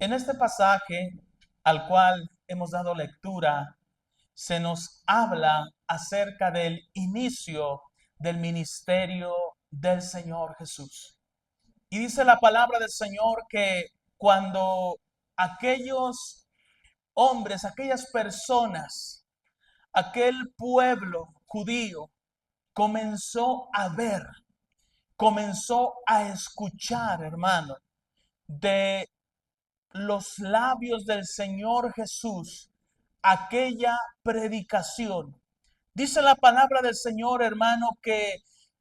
En este pasaje al cual hemos dado lectura, se nos habla acerca del inicio del ministerio del Señor Jesús. Y dice la palabra del Señor que cuando aquellos hombres, aquellas personas, aquel pueblo judío comenzó a ver, comenzó a escuchar, hermano, de los labios del Señor Jesús aquella predicación. Dice la palabra del Señor, hermano, que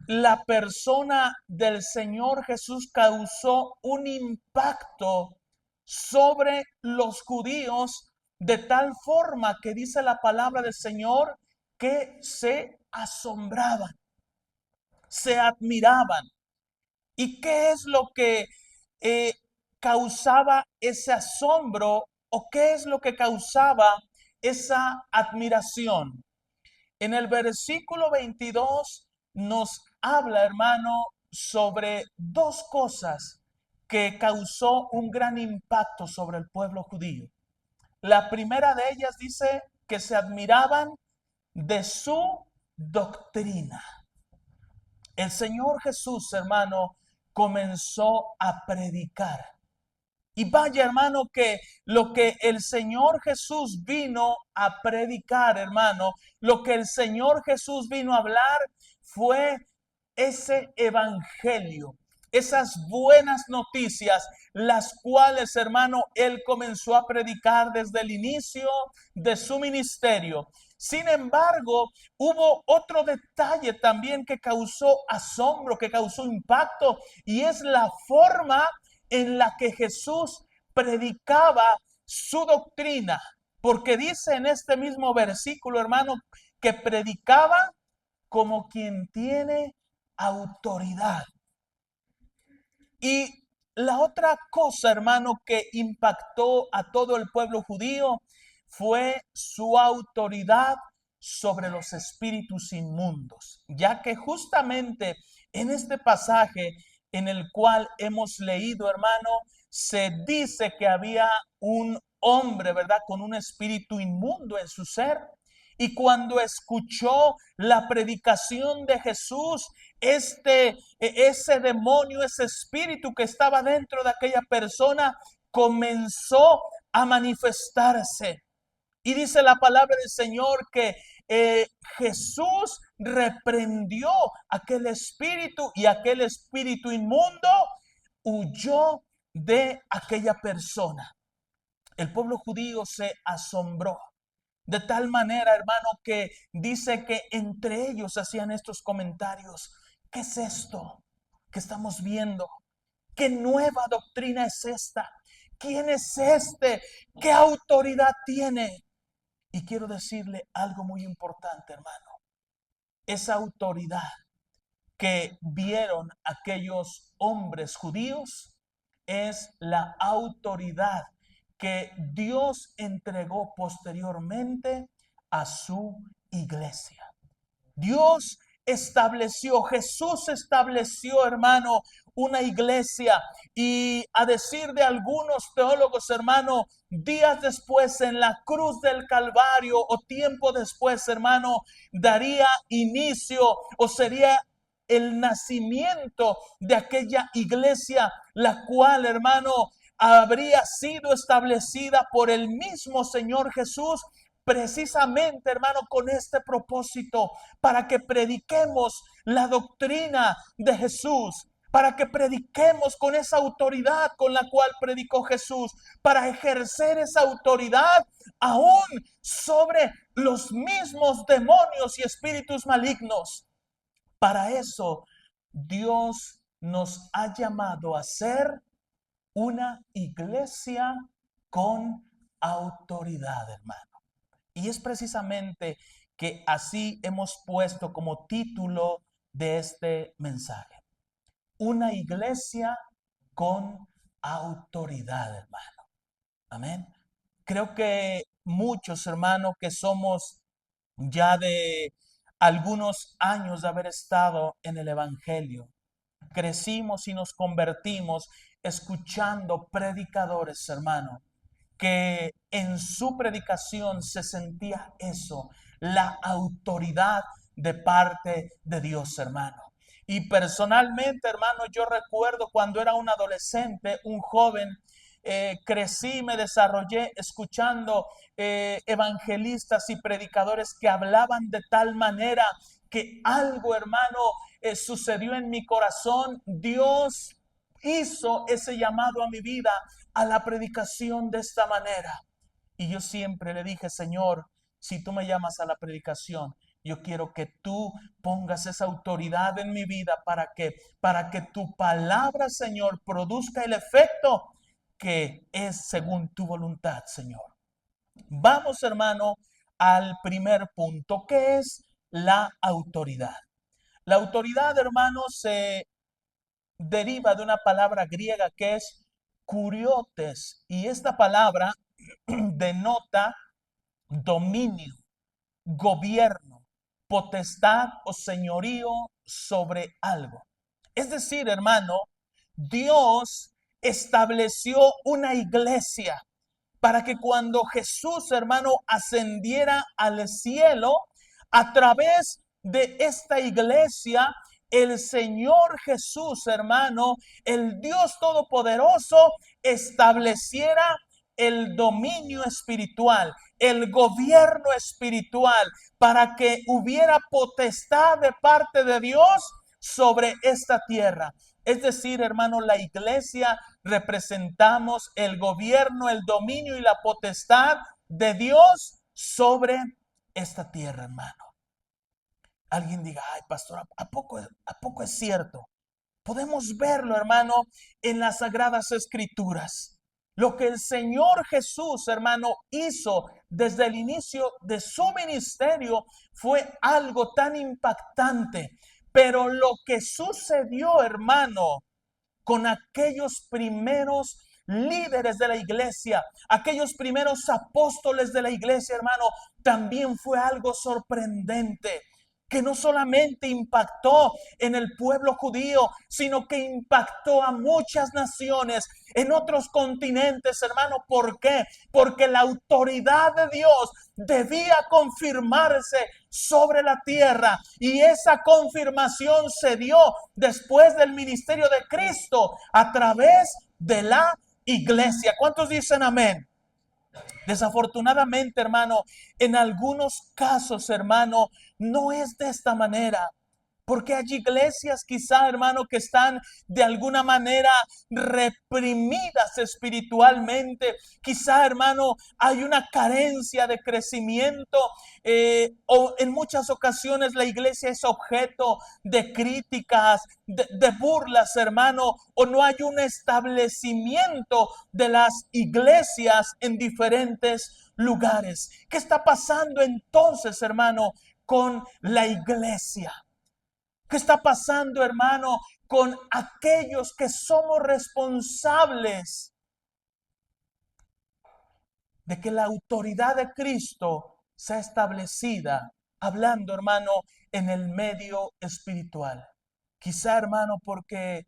la persona del Señor Jesús causó un impacto sobre los judíos de tal forma que dice la palabra del Señor que se asombraban, se admiraban. ¿Y qué es lo que eh, causaba ese asombro o qué es lo que causaba esa admiración? En el versículo 22 nos habla, hermano, sobre dos cosas que causó un gran impacto sobre el pueblo judío. La primera de ellas dice que se admiraban de su doctrina. El Señor Jesús, hermano, comenzó a predicar. Y vaya, hermano, que lo que el Señor Jesús vino a predicar, hermano, lo que el Señor Jesús vino a hablar fue ese evangelio, esas buenas noticias, las cuales, hermano, Él comenzó a predicar desde el inicio de su ministerio. Sin embargo, hubo otro detalle también que causó asombro, que causó impacto, y es la forma en la que Jesús predicaba su doctrina. Porque dice en este mismo versículo, hermano, que predicaba como quien tiene autoridad. Y la otra cosa, hermano, que impactó a todo el pueblo judío fue su autoridad sobre los espíritus inmundos, ya que justamente en este pasaje en el cual hemos leído, hermano, se dice que había un hombre, ¿verdad?, con un espíritu inmundo en su ser. Y cuando escuchó la predicación de Jesús, ese demonio, ese espíritu que estaba dentro de aquella persona, comenzó a manifestarse. Y dice la palabra del Señor que Jesús reprendió aquel espíritu y aquel espíritu inmundo huyó de aquella persona. El pueblo judío se asombró. De tal manera, hermano, que dice que entre ellos hacían estos comentarios. ¿Qué es esto que estamos viendo? ¿Qué nueva doctrina es esta? ¿Quién es este? ¿Qué autoridad tiene? Y quiero decirle algo muy importante, hermano. Esa autoridad que vieron aquellos hombres judíos es la autoridad que Dios entregó posteriormente a su iglesia. Dios estableció, Jesús estableció, hermano, una iglesia y a decir de algunos teólogos, hermano, días después en la cruz del Calvario o tiempo después, hermano, daría inicio o sería el nacimiento de aquella iglesia, la cual, hermano, habría sido establecida por el mismo Señor Jesús precisamente, hermano, con este propósito, para que prediquemos la doctrina de Jesús, para que prediquemos con esa autoridad con la cual predicó Jesús, para ejercer esa autoridad aún sobre los mismos demonios y espíritus malignos. Para eso, Dios nos ha llamado a ser una iglesia con autoridad, hermano. Y es precisamente que así hemos puesto como título de este mensaje. Una iglesia con autoridad, hermano. Amén. Creo que muchos, hermanos, que somos ya de algunos años de haber estado en el Evangelio, crecimos y nos convertimos escuchando predicadores, hermano, que en su predicación se sentía eso, la autoridad de parte de Dios, hermano. Y personalmente, hermano, yo recuerdo cuando era un adolescente, un joven, crecí, me desarrollé escuchando evangelistas y predicadores que hablaban de tal manera que algo, hermano, sucedió en mi corazón. Dios hizo ese llamado a mi vida, a la predicación de esta manera. Y yo siempre le dije, Señor, si tú me llamas a la predicación, yo quiero que tú pongas esa autoridad en mi vida para que tu palabra, Señor, produzca el efecto que es según tu voluntad, Señor. Vamos, hermano, al primer punto, que es la autoridad. La autoridad, hermano, se deriva de una palabra griega que es kuriotes, y esta palabra denota dominio, gobierno, potestad o señorío sobre algo. Es decir, hermano, Dios estableció una iglesia para que cuando Jesús, hermano, ascendiera al cielo, a través de esta iglesia, el Señor Jesús, hermano, el Dios Todopoderoso, estableciera el dominio espiritual, el gobierno espiritual, para que hubiera potestad de parte de Dios sobre esta tierra. Es decir, hermano, la iglesia representamos el gobierno, el dominio y la potestad de Dios sobre esta tierra, hermano. Alguien diga, ay, pastor, ¿a poco es cierto? Podemos verlo, hermano, en las Sagradas Escrituras. Lo que el Señor Jesús, hermano, hizo desde el inicio de su ministerio fue algo tan impactante. Pero lo que sucedió, hermano, con aquellos primeros líderes de la iglesia, aquellos primeros apóstoles de la iglesia, hermano, también fue algo sorprendente, que no solamente impactó en el pueblo judío, sino que impactó a muchas naciones en otros continentes, hermano. ¿Por qué? Porque la autoridad de Dios debía confirmarse sobre la tierra, y esa confirmación se dio después del ministerio de Cristo a través de la iglesia. ¿Cuántos dicen amén? Desafortunadamente, hermano, en algunos casos, hermano, no es de esta manera. Porque hay iglesias quizá, hermano, que están de alguna manera reprimidas espiritualmente. Quizá, hermano, hay una carencia de crecimiento, o en muchas ocasiones la iglesia es objeto de críticas, de burlas, hermano, o no hay un establecimiento de las iglesias en diferentes lugares. ¿Qué está pasando entonces, hermano, con la iglesia? ¿Qué está pasando, hermano, con aquellos que somos responsables de que la autoridad de Cristo sea establecida? Hablando, hermano, en el medio espiritual. Quizá, hermano, porque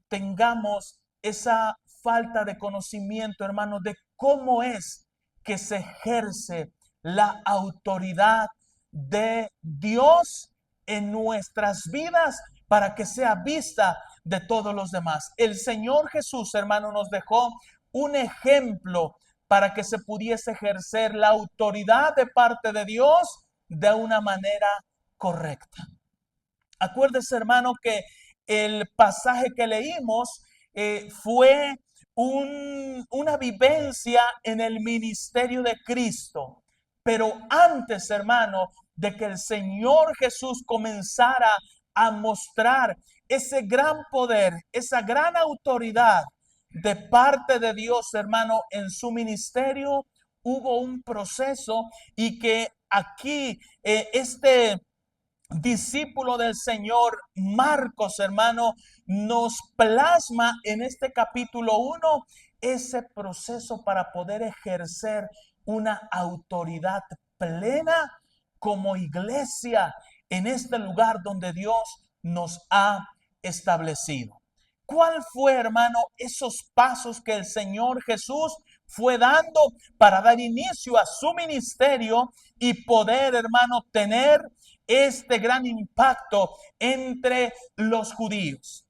tengamos esa falta de conocimiento, hermano, de cómo es que se ejerce la autoridad de Dios en nuestras vidas para que sea vista de todos los demás. El Señor Jesús, hermano, nos dejó un ejemplo para que se pudiese ejercer la autoridad de parte de Dios de una manera correcta. Acuérdese, hermano, que el pasaje que leímos fue una vivencia en el ministerio de Cristo. Pero antes, hermano, de que el Señor Jesús comenzara a mostrar ese gran poder, esa gran autoridad de parte de Dios, hermano, en su ministerio, hubo un proceso, y que aquí este discípulo del Señor, Marcos, hermano, nos plasma en este capítulo 1 ese proceso para poder ejercer una autoridad plena como iglesia en este lugar donde Dios nos ha establecido. ¿Cuál fue, hermano, esos pasos que el Señor Jesús fue dando para dar inicio a su ministerio y poder, hermano, tener este gran impacto entre los judíos?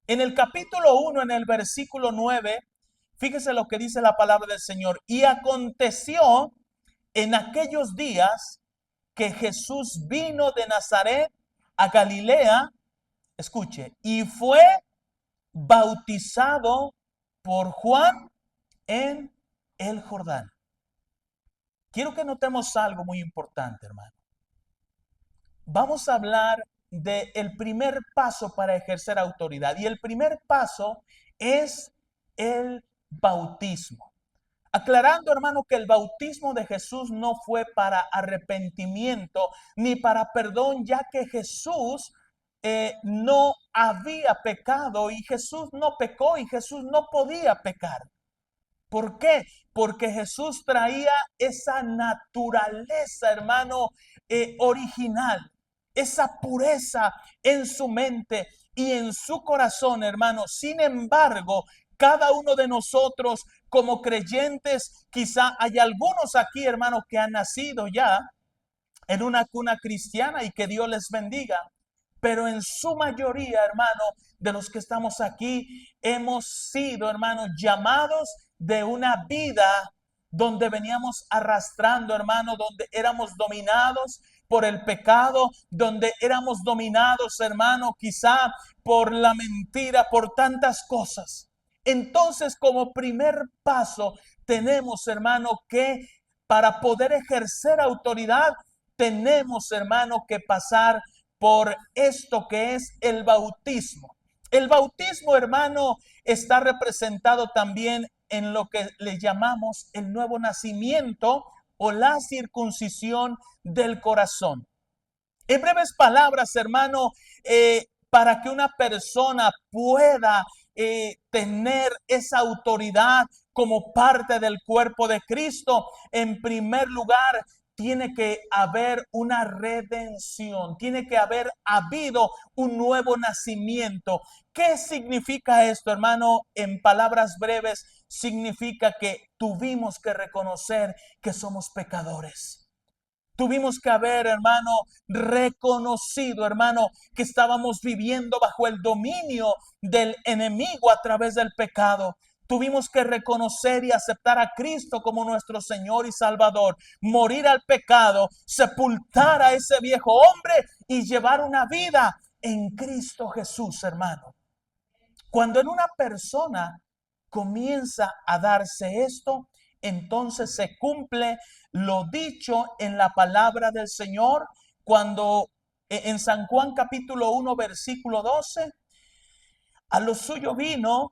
En el capítulo 1, en el versículo 9, fíjese lo que dice la palabra del Señor. Y aconteció en aquellos días que Jesús vino de Nazaret a Galilea, escuche, y fue bautizado por Juan en el Jordán. Quiero que notemos algo muy importante, hermano. Vamos a hablar del primer paso para ejercer autoridad. Y el primer paso es el bautismo. Aclarando, hermano, que el bautismo de Jesús no fue para arrepentimiento ni para perdón, ya que Jesús no había pecado y Jesús no pecó y Jesús no podía pecar. ¿Por qué? Porque Jesús traía esa naturaleza, hermano, original, esa pureza en su mente y en su corazón, hermano. Sin embargo, cada uno de nosotros como creyentes, quizá hay algunos aquí, hermano, que han nacido ya en una cuna cristiana y que Dios les bendiga. Pero en su mayoría, hermano, de los que estamos aquí, hemos sido, hermano, llamados de una vida donde veníamos arrastrando, hermano, donde éramos dominados por el pecado, donde éramos dominados, hermano, quizá por la mentira, por tantas cosas. Entonces, como primer paso, tenemos, hermano, que para poder ejercer autoridad, tenemos, hermano, que pasar por esto que es el bautismo. El bautismo, hermano, está representado también en lo que le llamamos el nuevo nacimiento o la circuncisión del corazón. En breves palabras, hermano, para que una persona pueda tener esa autoridad como parte del cuerpo de Cristo, en primer lugar, tiene que haber una redención, tiene que haber habido un nuevo nacimiento. ¿Qué significa esto, hermano? En palabras breves, significa que tuvimos que reconocer que somos pecadores. Tuvimos que haber, hermano, reconocido, hermano, que estábamos viviendo bajo el dominio del enemigo a través del pecado. Tuvimos que reconocer y aceptar a Cristo como nuestro Señor y Salvador, morir al pecado, sepultar a ese viejo hombre y llevar una vida en Cristo Jesús, hermano. Cuando en una persona comienza a darse esto, entonces se cumple lo dicho en la palabra del Señor cuando en San Juan capítulo 1 versículo 12, a los suyos vino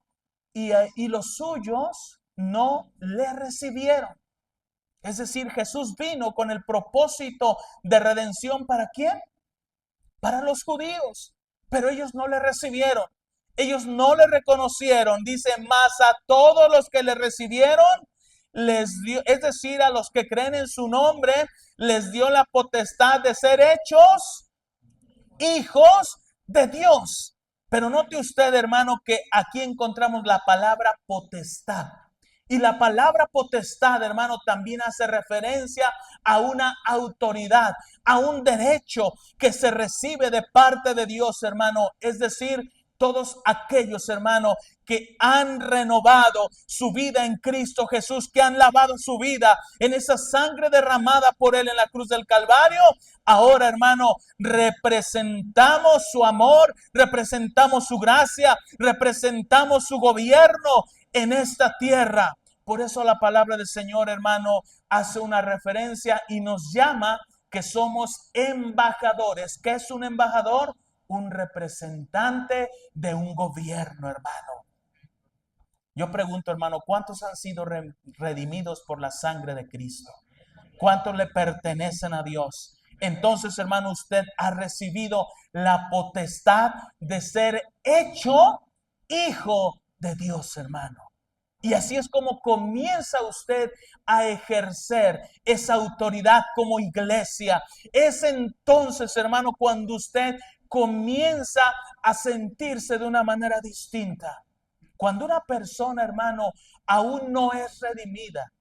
y los suyos no le recibieron. Es decir, Jesús vino con el propósito de redención. ¿Para quién? Para los judíos, pero ellos no le recibieron. Ellos no le reconocieron. Dice, más a todos los que le recibieron, les dio, es decir, a los que creen en su nombre, les dio la potestad de ser hechos hijos de Dios. Pero note usted, hermano, que aquí encontramos la palabra potestad. Y la palabra potestad, hermano, también hace referencia a una autoridad, a un derecho que se recibe de parte de Dios, hermano. Es decir, todos aquellos, hermanos, que han renovado su vida en Cristo Jesús, que han lavado su vida en esa sangre derramada por Él en la cruz del Calvario. Ahora, hermano, representamos su amor, representamos su gracia, representamos su gobierno en esta tierra. Por eso la palabra del Señor, hermano, hace una referencia y nos llama que somos embajadores. ¿Qué es un embajador? Un representante de un gobierno, hermano. Yo pregunto, hermano, ¿cuántos han sido redimidos por la sangre de Cristo? ¿Cuántos le pertenecen a Dios? Entonces, hermano, usted ha recibido la potestad de ser hecho hijo de Dios, hermano. Y así es como comienza usted a ejercer esa autoridad como iglesia. Es entonces, hermano, cuando usted comienza a sentirse de una manera distinta. Cuando una persona, hermano, aún no es redimida,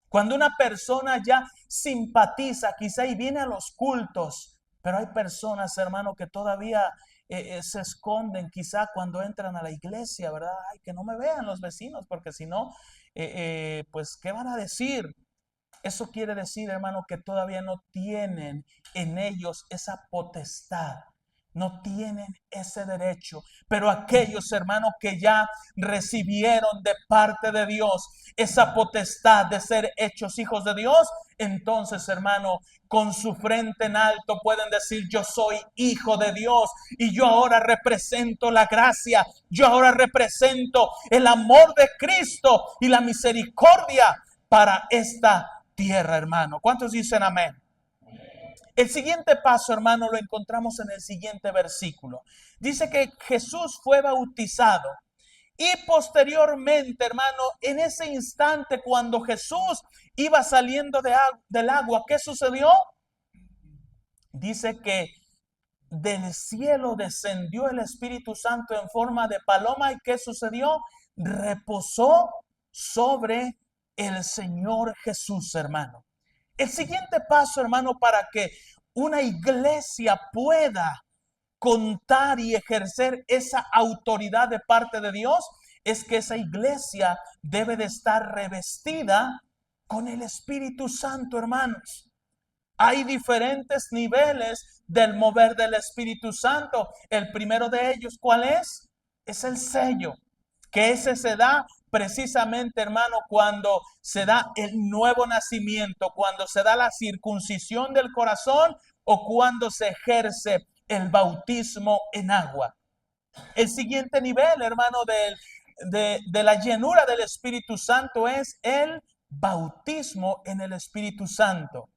cuando una persona ya simpatiza, quizá y viene a los cultos, pero hay personas, hermano, que todavía se esconden, quizá cuando entran a la iglesia, ¿verdad? Ay, que no me vean los vecinos, porque si no, pues, ¿qué van a decir? Eso quiere decir, hermano, que todavía no tienen en ellos esa potestad. No tienen ese derecho. Pero aquellos, hermanos, que ya recibieron de parte de Dios esa potestad de ser hechos hijos de Dios, entonces, hermano, con su frente en alto pueden decir: yo soy hijo de Dios y yo ahora represento la gracia, yo ahora represento el amor de Cristo y la misericordia para esta tierra, hermano. ¿Cuántos dicen amén? El siguiente paso, hermano, lo encontramos en el siguiente versículo. Dice que Jesús fue bautizado y posteriormente, hermano, en ese instante cuando Jesús iba saliendo del agua, ¿qué sucedió? Dice que del cielo descendió el Espíritu Santo en forma de paloma. ¿Y qué sucedió? Reposó sobre el Señor Jesús, hermano. El siguiente paso, hermano, para que una iglesia pueda contar y ejercer esa autoridad de parte de Dios, es que esa iglesia debe de estar revestida con el Espíritu Santo, hermanos. Hay diferentes niveles del mover del Espíritu Santo. El primero de ellos, ¿cuál es? Es el sello, que ese se da precisamente, hermano, cuando se da el nuevo nacimiento, cuando se da la circuncisión del corazón o cuando se ejerce el bautismo en agua. El siguiente nivel, hermano, de la llenura del Espíritu Santo es el bautismo en el Espíritu Santo.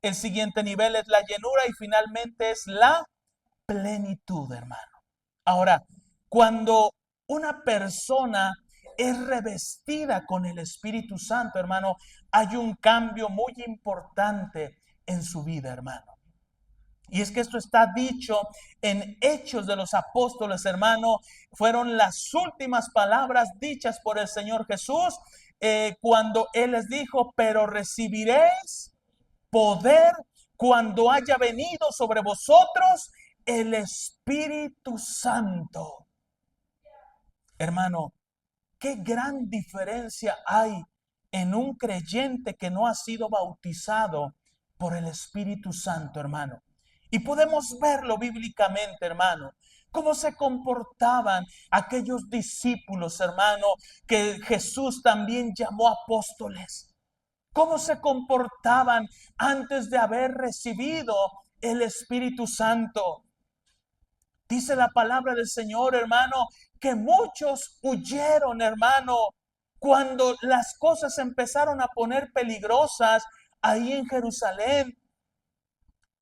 El siguiente nivel es la llenura y finalmente es la plenitud, hermano. Ahora, cuando una persona es revestida con el Espíritu Santo, hermano, hay un cambio muy importante en su vida, hermano. Y es que esto está dicho en Hechos de los Apóstoles, hermano. Fueron las últimas palabras dichas por el Señor Jesús cuando Él les dijo: pero recibiréis poder cuando haya venido sobre vosotros el Espíritu Santo. Hermano, qué gran diferencia hay en un creyente que no ha sido bautizado por el Espíritu Santo, hermano. Y podemos verlo bíblicamente, hermano. Cómo se comportaban aquellos discípulos, hermano, que Jesús también llamó apóstoles. Cómo se comportaban antes de haber recibido el Espíritu Santo. Dice la palabra del Señor, hermano, que muchos huyeron, hermano, cuando las cosas empezaron a poner peligrosas ahí en Jerusalén.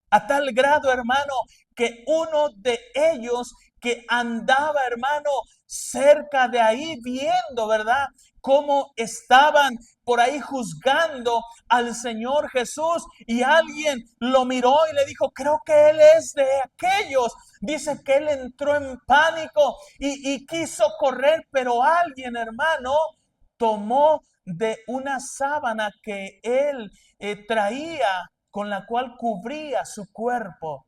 A tal grado, hermano, que uno de ellos que andaba, hermano, cerca de ahí viendo, ¿verdad? Cómo estaban por ahí juzgando al Señor Jesús, y alguien lo miró y le dijo: creo que él es de aquellos. Dice que él entró en pánico y quiso correr, pero alguien, hermano, tomó de una sábana que él traía, con la cual cubría su cuerpo.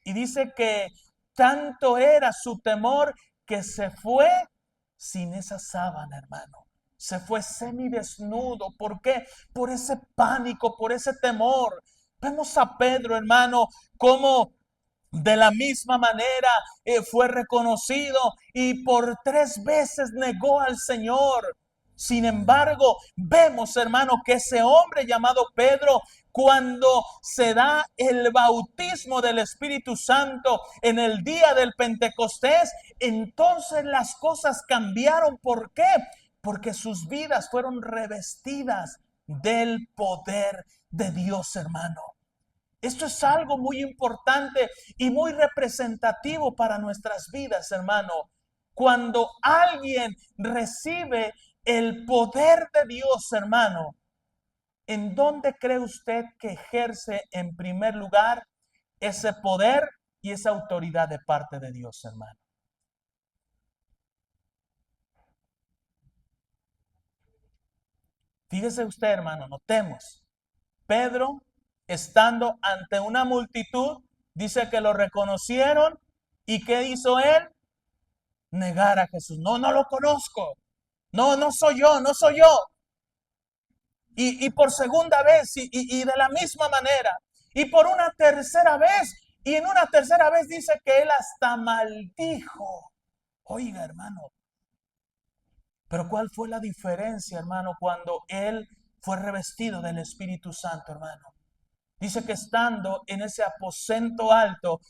Y dice que tanto era su temor que se fue sin esa sábana, hermano. Se fue semidesnudo. ¿Por qué? Por ese pánico, por ese temor. Vemos a Pedro, hermano, como de la misma manera fue reconocido y por 3 veces negó al Señor. Sin embargo, vemos, hermano, que ese hombre llamado Pedro, cuando se da el bautismo del Espíritu Santo en el día del Pentecostés, entonces las cosas cambiaron. ¿Por qué? Porque sus vidas fueron revestidas del poder de Dios, hermano. Esto es algo muy importante y muy representativo para nuestras vidas, hermano. Cuando alguien recibe el poder de Dios, hermano, ¿en dónde cree usted que ejerce en primer lugar ese poder? y esa autoridad de parte de Dios, hermano. Fíjese usted, hermano, notemos. Pedro, estando ante una multitud, dice que lo reconocieron. ¿Y qué hizo él? Negar a Jesús. No, no lo conozco. No, no soy yo, no soy yo. Y por segunda vez, y de la misma manera. Y por una tercera vez, y en una tercera vez dice que él hasta maldijo. Oiga, hermano, pero ¿cuál fue la diferencia, hermano, cuando él fue revestido del Espíritu Santo, hermano? Dice que estando en ese aposento alto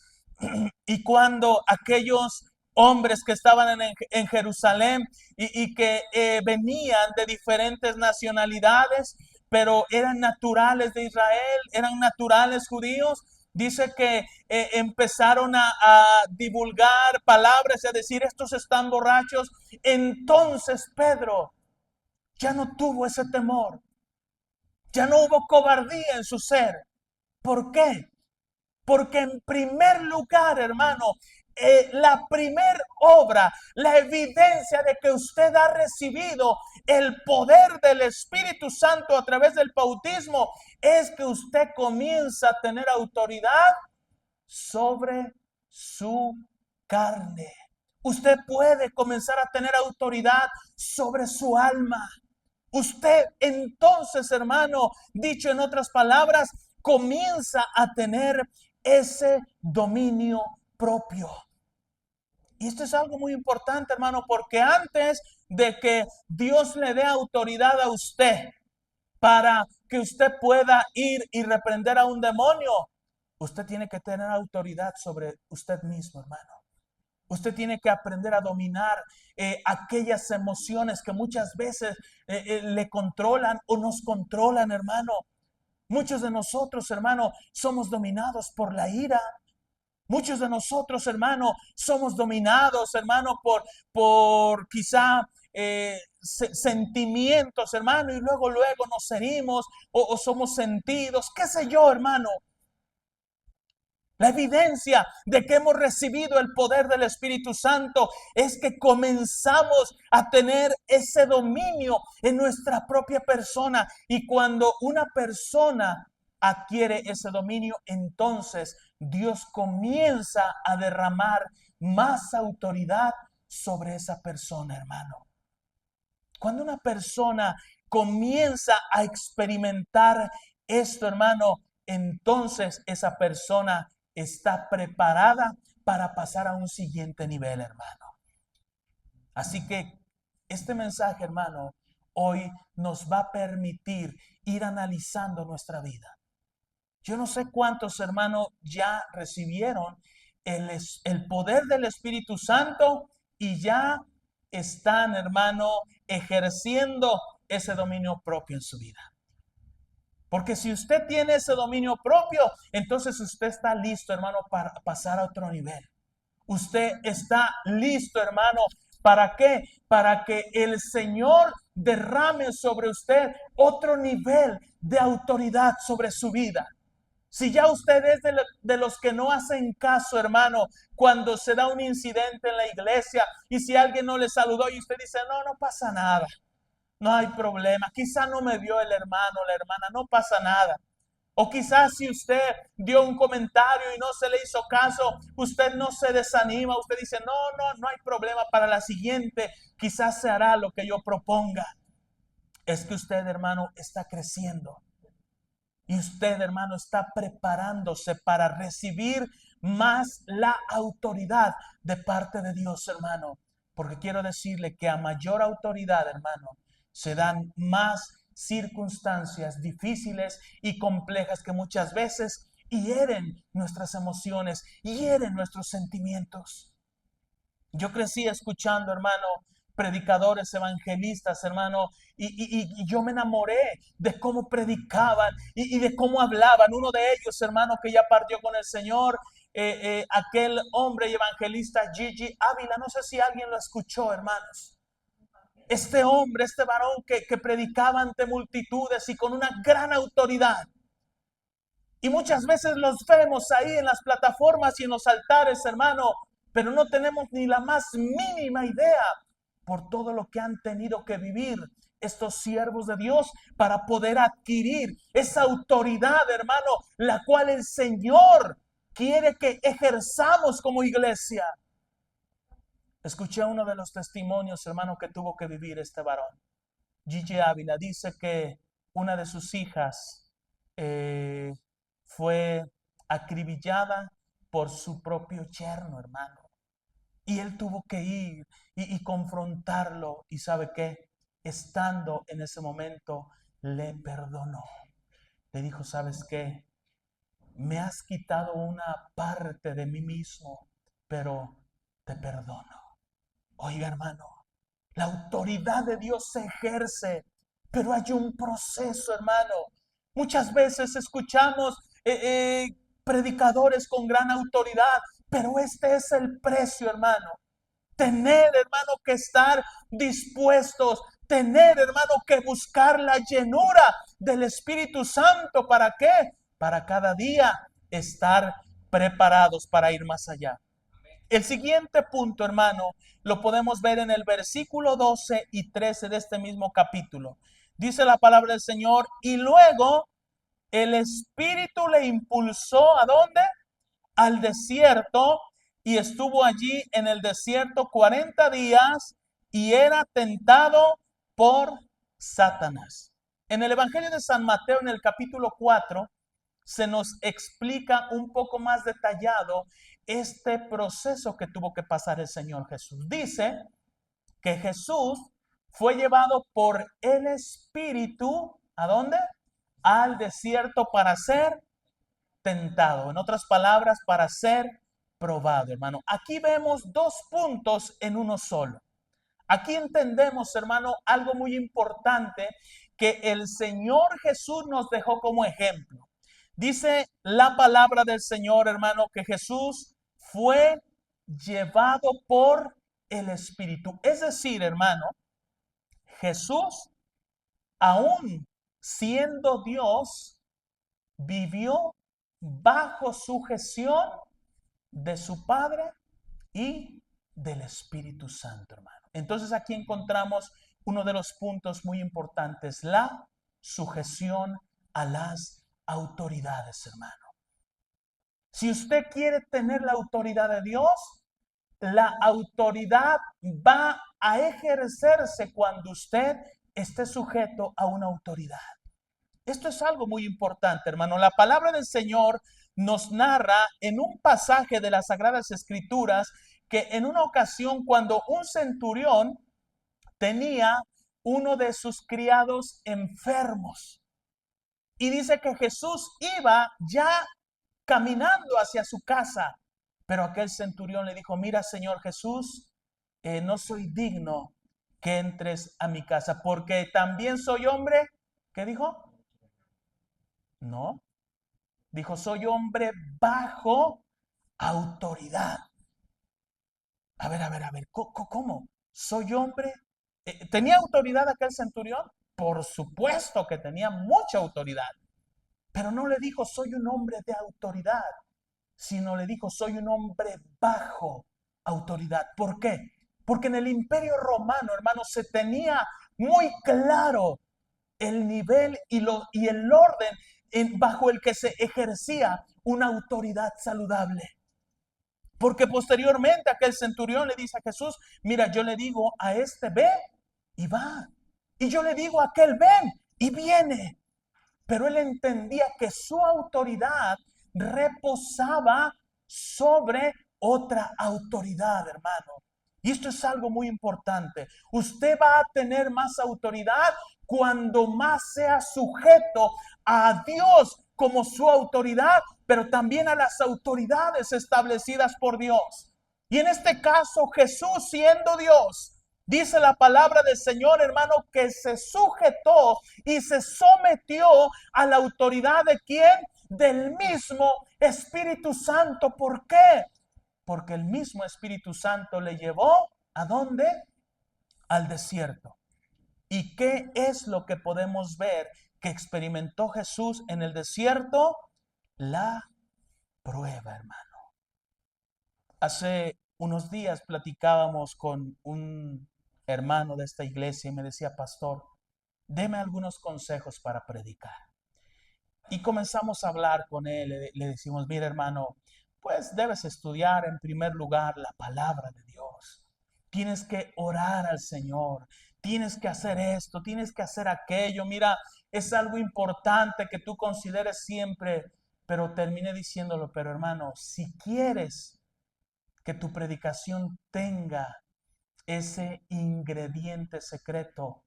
y cuando aquellos hombres que estaban en Jerusalén y que venían de diferentes nacionalidades, pero eran naturales de Israel, eran naturales judíos, dice que empezaron a divulgar palabras y a decir, estos están borrachos. Entonces Pedro ya no tuvo ese temor, ya no hubo cobardía en su ser. ¿Por qué? Porque en primer lugar, hermano, la primer obra, la evidencia de que usted ha recibido el poder del Espíritu Santo a través del bautismo, es que usted comienza a tener autoridad sobre su carne. Usted puede comenzar a tener autoridad sobre su alma. Usted entonces, hermano, dicho en otras palabras, comienza a tener ese dominio propio. Y esto es algo muy importante, hermano, porque antes de que Dios le dé autoridad a usted para que usted pueda ir y reprender a un demonio, usted tiene que tener autoridad sobre usted mismo, hermano. Usted tiene que aprender a dominar aquellas emociones que muchas veces le controlan o nos controlan, hermano. Muchos de nosotros, hermano, somos dominados por la ira. Muchos de nosotros, hermano, somos dominados, hermano, por quizá sentimientos, hermano, y luego nos herimos o somos sentidos, qué sé yo, hermano. La evidencia de que hemos recibido el poder del Espíritu Santo es que comenzamos a tener ese dominio en nuestra propia persona. Y cuando una persona adquiere ese dominio, entonces Dios comienza a derramar más autoridad sobre esa persona, hermano. Cuando una persona comienza a experimentar esto, hermano, entonces esa persona está preparada para pasar a un siguiente nivel, hermano. Así que este mensaje, hermano, hoy nos va a permitir ir analizando nuestra vida. Yo no sé cuántos, hermanos, ya recibieron el poder del Espíritu Santo y ya están, hermano, ejerciendo ese dominio propio en su vida. Porque si usted tiene ese dominio propio, entonces usted está listo, hermano, para pasar a otro nivel. Usted está listo, hermano. ¿Para qué? Para que el Señor derrame sobre usted otro nivel de autoridad sobre su vida. Si ya usted es de los que no hacen caso, hermano, cuando se da un incidente en la iglesia y si alguien no le saludó y usted dice, no, no pasa nada. No hay problema. Quizá no me vio el hermano o la hermana, no pasa nada. O quizás si usted dio un comentario y no se le hizo caso, usted no se desanima, usted dice, no hay problema, para la siguiente quizás se hará lo que yo proponga. Es que usted, hermano, está creciendo. Y usted, hermano, está preparándose para recibir más la autoridad de parte de Dios, hermano. Porque quiero decirle que a mayor autoridad, hermano, se dan más circunstancias difíciles y complejas que muchas veces hieren nuestras emociones, hieren nuestros sentimientos. Yo crecí escuchando, hermano, predicadores, evangelistas, hermano, y yo me enamoré de cómo predicaban y de cómo hablaban. Uno de ellos, hermano, que ya partió con el Señor, aquel hombre y evangelista Gigi Ávila, no sé si alguien lo escuchó, hermanos. Este hombre, este varón que predicaba ante multitudes y con una gran autoridad. Y muchas veces los vemos ahí en las plataformas y en los altares, hermano, pero no tenemos ni la más mínima idea por todo lo que han tenido que vivir estos siervos de Dios para poder adquirir esa autoridad, hermano, la cual el Señor quiere que ejerzamos como iglesia. Escuché uno de los testimonios, hermano, que tuvo que vivir este varón. Gigi Ávila dice que una de sus hijas fue acribillada por su propio yerno, hermano. Y él tuvo que ir y confrontarlo. ¿Y sabe qué? Estando en ese momento, le perdonó. Le dijo, ¿sabes qué? Me has quitado una parte de mí mismo, pero te perdono. Oiga, hermano, la autoridad de Dios se ejerce, pero hay un proceso, hermano. Muchas veces escuchamos predicadores con gran autoridad, pero este es el precio, hermano. Tener, hermano, que estar dispuestos, tener, hermano, que buscar la llenura del Espíritu Santo. ¿Para qué? Para cada día estar preparados para ir más allá. El siguiente punto, hermano, lo podemos ver en el versículo 12 y 13 de este mismo capítulo. Dice la palabra del Señor, y luego el Espíritu le impulsó, ¿a dónde? Al desierto, y estuvo allí en el desierto 40 días y era tentado por Satanás. En el Evangelio de San Mateo, en el capítulo 4, se nos explica un poco más detallado este proceso que tuvo que pasar el Señor Jesús. Dice que Jesús fue llevado por el Espíritu, ¿a dónde? Al desierto para ser tentado. En otras palabras, para ser probado, hermano. Aquí vemos dos puntos en uno solo. Aquí entendemos, hermano, algo muy importante que el Señor Jesús nos dejó como ejemplo. Dice la palabra del Señor, hermano, que Jesús fue llevado por el Espíritu. Es decir, hermano, Jesús, aún siendo Dios, vivió bajo sujeción de su Padre y del Espíritu Santo, hermano. Entonces aquí encontramos uno de los puntos muy importantes, la sujeción a las autoridades, hermano. Si usted quiere tener la autoridad de Dios, la autoridad va a ejercerse cuando usted esté sujeto a una autoridad. Esto es algo muy importante, hermano. La palabra del Señor nos narra en un pasaje de las Sagradas Escrituras que en una ocasión cuando un centurión tenía uno de sus criados enfermos y dice que Jesús iba ya caminando hacia su casa, pero aquel centurión le dijo, mira, Señor Jesús, no soy digno que entres a mi casa porque también soy hombre. ¿Qué dijo? No. Dijo, soy hombre bajo autoridad. A ver, ¿cómo? ¿Soy hombre? ¿Tenía autoridad aquel centurión? Por supuesto que tenía mucha autoridad, pero no le dijo, soy un hombre de autoridad, sino le dijo, soy un hombre bajo autoridad. ¿Por qué? Porque en el Imperio Romano, hermano, se tenía muy claro el nivel y el orden bajo el que se ejercía una autoridad saludable. Porque posteriormente aquel centurión le dice a Jesús, mira, yo le digo a este ve y va. Y yo le digo a aquel ven y viene. Pero él entendía que su autoridad reposaba sobre otra autoridad, hermano. Y esto es algo muy importante. Usted va a tener más autoridad cuando más sea sujeto a Dios como su autoridad, pero también a las autoridades establecidas por Dios. Y en este caso, Jesús siendo Dios, dice la palabra del Señor, hermano, que se sujetó y se sometió a la autoridad de quién? Del mismo Espíritu Santo. ¿Por qué? Porque el mismo Espíritu Santo le llevó ¿a dónde? Al desierto. ¿Y qué es lo que podemos ver que experimentó Jesús en el desierto? la prueba, hermano. Hace unos días platicábamos con un hermano de esta iglesia y me decía, pastor, deme algunos consejos para predicar. Y comenzamos a hablar con él, le decimos, mira hermano, pues debes estudiar en primer lugar la palabra de Dios. Tienes que orar al Señor, tienes que hacer esto, tienes que hacer aquello. Mira, es algo importante que tú consideres siempre, pero terminé diciéndolo, pero hermano, si quieres que tu predicación tenga ese ingrediente secreto,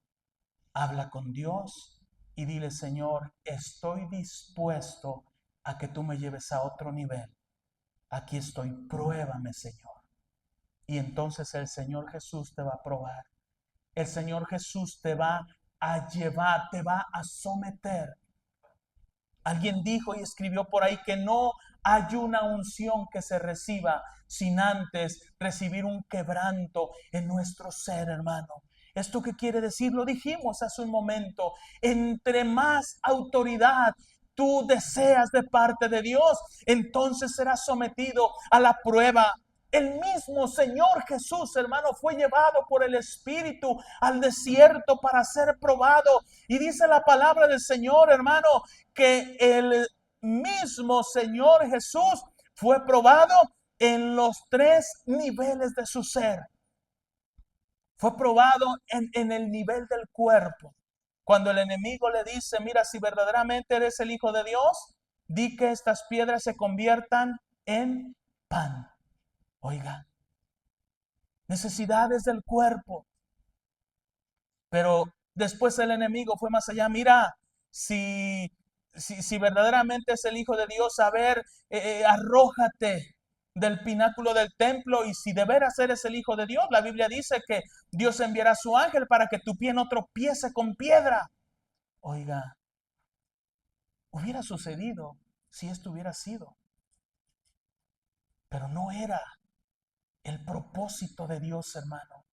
habla con Dios y dile, Señor, estoy dispuesto a que tú me lleves a otro nivel. Aquí estoy, pruébame, Señor. Y entonces el Señor Jesús te va a probar. El Señor Jesús te va a llevar, te va a someter. Alguien dijo y escribió por ahí que no hay una unción que se reciba sin antes recibir un quebranto en nuestro ser, hermano. ¿Esto qué quiere decir? Lo dijimos hace un momento. Entre más autoridad tú deseas de parte de Dios, entonces serás sometido a la prueba. El mismo Señor Jesús, hermano, fue llevado por el Espíritu al desierto para ser probado. Y dice la palabra del Señor, hermano, que el mismo Señor Jesús fue probado en los tres niveles de su ser. Fue probado en el nivel del cuerpo. Cuando el enemigo le dice, mira, si verdaderamente eres el Hijo de Dios, di que estas piedras se conviertan en pan. Oiga, necesidades del cuerpo. Pero después el enemigo fue más allá. Mira, si verdaderamente es el Hijo de Dios, a ver, arrójate del pináculo del templo. Y si de veras eres el Hijo de Dios, la Biblia dice que Dios enviará a su ángel para que tu pie no tropiece con piedra. Oiga, hubiera sucedido si esto hubiera sido. Pero no era el propósito de Dios, hermano.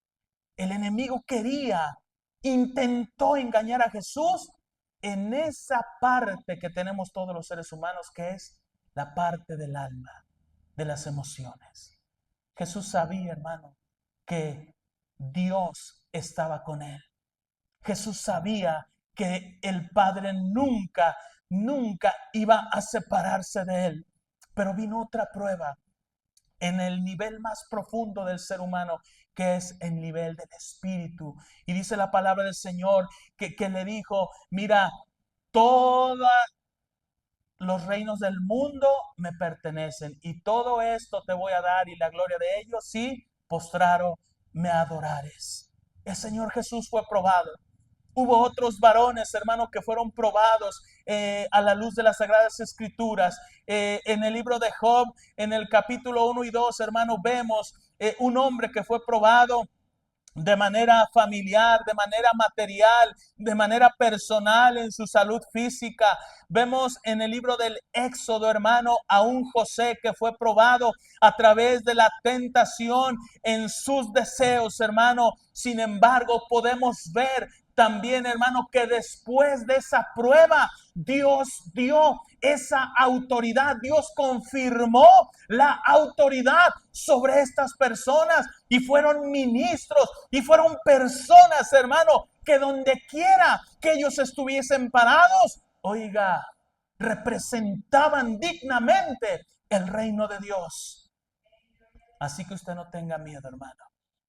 El enemigo intentó engañar a Jesús en esa parte que tenemos todos los seres humanos, que es la parte del alma, de las emociones. Jesús sabía, hermano, que Dios estaba con él. Jesús sabía que el Padre nunca iba a separarse de él. Pero vino otra prueba en el nivel más profundo del ser humano, que es el nivel del espíritu. Y dice la palabra del Señor que le dijo, mira, todos los reinos del mundo me pertenecen y todo esto te voy a dar y la gloria de ellos si postraro me adorares. El Señor Jesús fue probado. Hubo otros varones, hermanos, que fueron probados a la luz de las Sagradas Escrituras. En el libro de Job, en el capítulo 1 y 2, hermanos, vemos un hombre que fue probado de manera familiar, de manera material, de manera personal en su salud física. Vemos en el libro del Éxodo, hermano, a un José que fue probado a través de la tentación en sus deseos, hermano. Sin embargo, podemos ver también, hermano, que después de esa prueba, Dios dio esa autoridad. Dios confirmó la autoridad sobre estas personas y fueron ministros y fueron personas, hermano, que donde quiera que ellos estuviesen parados, oiga, representaban dignamente el reino de Dios. Así que usted no tenga miedo, hermano.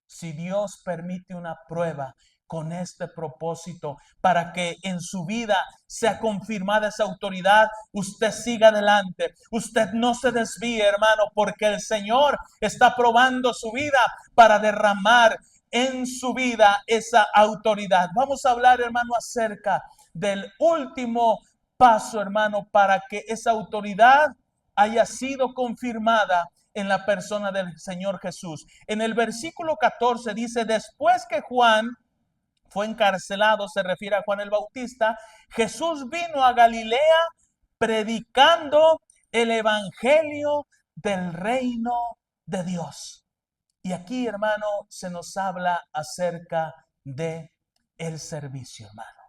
Si Dios permite una prueba con este propósito para que en su vida sea confirmada esa autoridad, usted siga adelante. Usted no se desvíe, hermano, porque el Señor está probando su vida para derramar en su vida esa autoridad. Vamos a hablar, hermano, acerca del último paso, hermano, para que esa autoridad haya sido confirmada en la persona del Señor Jesús. En el versículo 14 dice, después que Juan fue encarcelado, se refiere a Juan el Bautista, Jesús vino a Galilea predicando el evangelio del reino de Dios. Y aquí, hermano, se nos habla acerca de el servicio, hermano.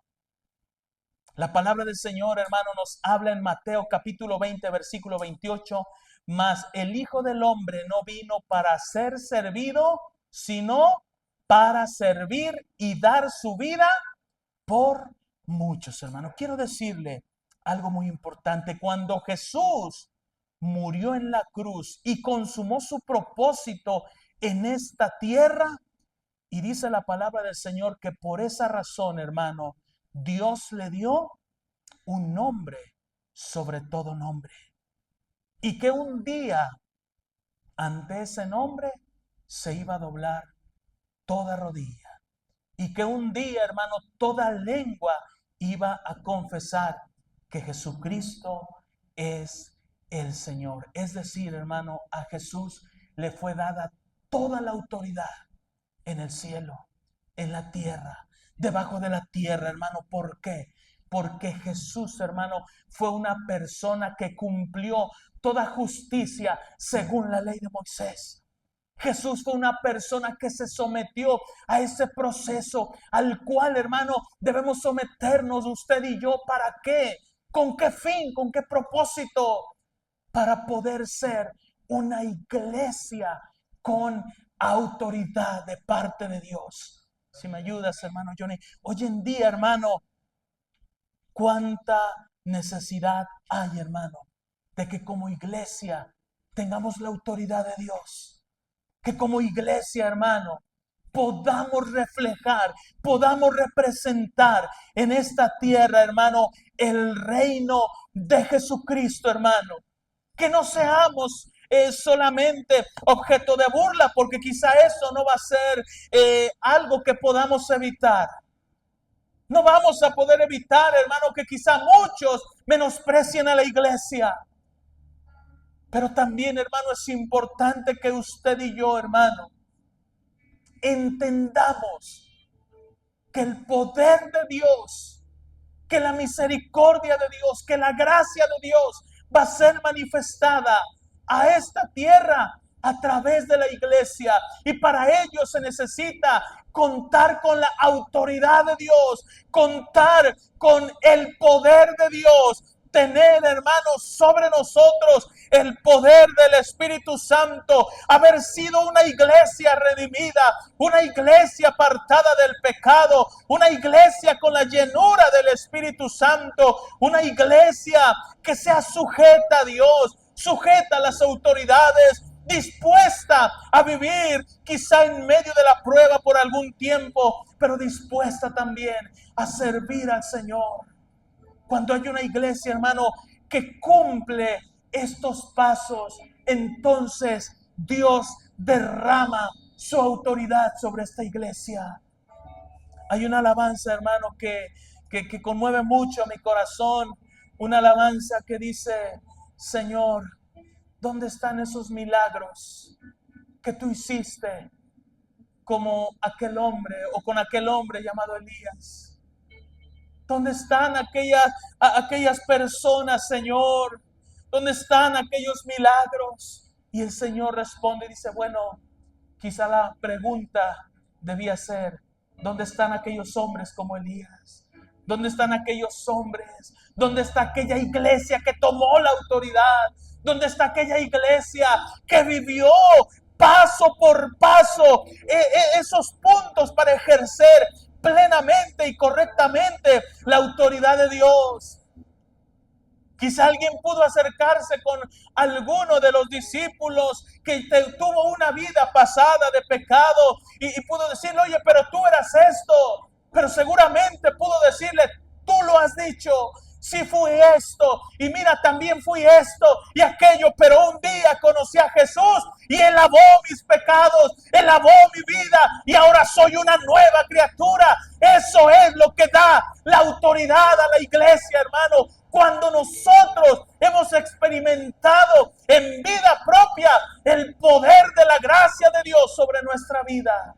La palabra del Señor, hermano, nos habla en Mateo capítulo 20, versículo 28. Mas el Hijo del Hombre no vino para ser servido, sino para servir y dar su vida por muchos, hermanos. Quiero decirle algo muy importante. Cuando Jesús murió en la cruz y consumó su propósito en esta tierra, y dice la palabra del Señor que por esa razón, hermano, Dios le dio un nombre sobre todo nombre. Y que un día ante ese nombre se iba a doblar toda rodilla. Y que un día, hermano, toda lengua iba a confesar que Jesucristo es el Señor. Es decir, hermano, a Jesús le fue dada toda la autoridad en el cielo, en la tierra, debajo de la tierra, hermano. ¿Por qué? Porque Jesús, hermano, fue una persona que cumplió toda justicia según la ley de Moisés. Jesús fue una persona que se sometió a ese proceso al cual, hermano, debemos someternos usted y yo. ¿Para qué? ¿Con qué fin? ¿Con qué propósito? Para poder ser una iglesia con autoridad de parte de Dios. Si me ayudas, hermano Johnny. Hoy en día, hermano, cuánta necesidad hay, hermano, de que como iglesia tengamos la autoridad de Dios. Que como iglesia, hermano, podamos reflejar, podamos representar en esta tierra, hermano, el reino de Jesucristo, hermano. Que no seamos solamente objeto de burla, porque quizá eso no va a ser algo que podamos evitar. No vamos a poder evitar, hermano, que quizá muchos menosprecien a la iglesia. Pero también, hermano, es importante que usted y yo, hermano, entendamos que el poder de Dios, que la misericordia de Dios, que la gracia de Dios va a ser manifestada a esta tierra a través de la iglesia. Y para ello se necesita contar con la autoridad de Dios, contar con el poder de Dios, tener, hermanos, sobre nosotros el poder del Espíritu Santo, haber sido una iglesia redimida, una iglesia apartada del pecado, una iglesia con la llenura del Espíritu Santo, una iglesia que sea sujeta a Dios, sujeta a las autoridades, dispuesta a vivir quizá en medio de la prueba por algún tiempo, pero dispuesta también a servir al Señor. Cuando hay una iglesia, hermano, que cumple estos pasos, entonces Dios derrama su autoridad sobre esta iglesia. Hay una alabanza, hermano, que conmueve mucho mi corazón. Una alabanza que dice: Señor, ¿dónde están esos milagros que tú hiciste como aquel hombre o con aquel hombre llamado Elías? ¿Dónde están aquellas personas, Señor? ¿Dónde están aquellos milagros? Y el Señor responde y dice: bueno, quizá la pregunta debía ser: ¿dónde están aquellos hombres como Elías? ¿Dónde están aquellos hombres? ¿Dónde está aquella iglesia que tomó la autoridad? ¿Dónde está aquella iglesia que vivió paso por paso esos puntos para ejercer plenamente y correctamente la autoridad de Dios? Quizá alguien pudo acercarse con alguno de los discípulos que tuvo una vida pasada de pecado y pudo decirle: oye, pero tú eras esto. Pero seguramente pudo decirle: tú lo has dicho, sí fui esto, y mira, también fui esto y aquello, pero un día conocí a Jesús y Él lavó mis pecados, Él lavó mi vida y ahora soy una nueva criatura. Eso es lo que da la autoridad a la iglesia, hermano. Cuando nosotros hemos experimentado en vida propia el poder de la gracia de Dios sobre nuestra vida.